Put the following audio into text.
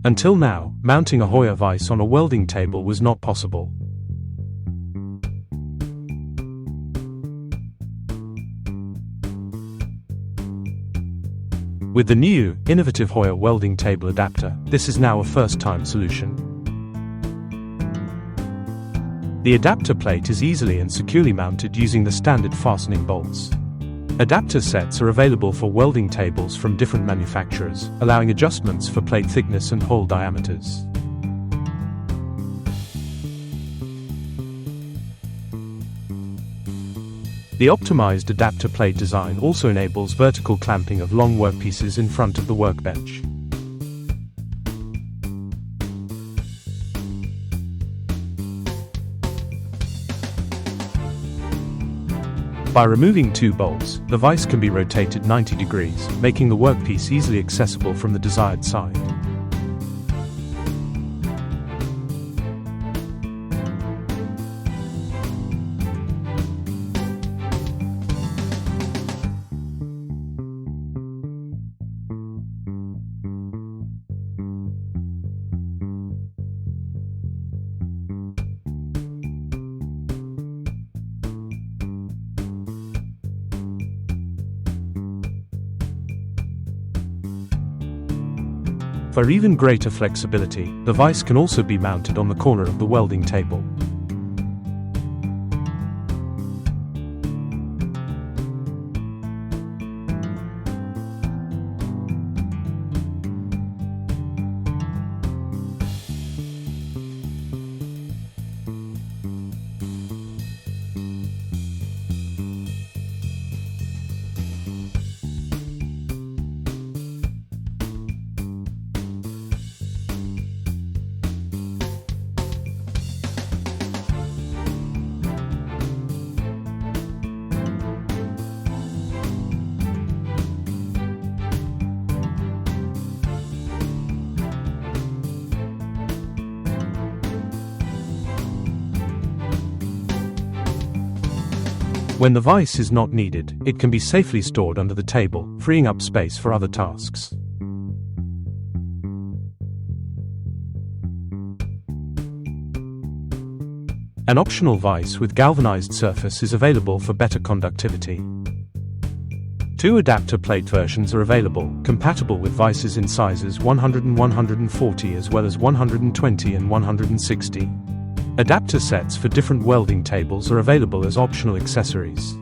Until now, mounting a HEUER vise on a welding table was not possible. With the new, innovative HEUER welding table adapter, this is now a first-time solution. The adapter plate is easily and securely mounted using the standard fastening bolts. Adapter sets are available for welding tables from different manufacturers, allowing adjustments for plate thickness and hole diameters. The optimized adapter plate design also enables vertical clamping of long workpieces in front of the workbench. By removing two bolts, the vise can be rotated 90 degrees, making the workpiece easily accessible from the desired side. For even greater flexibility, the vise can also be mounted on the corner of the welding table. When the vise is not needed, it can be safely stored under the table, freeing up space for other tasks. An optional vise with galvanized surface is available for better conductivity. Two adapter plate versions are available, compatible with vises in sizes 100 and 140 as well as 120 and 160. Adapter sets for different welding tables are available as optional accessories.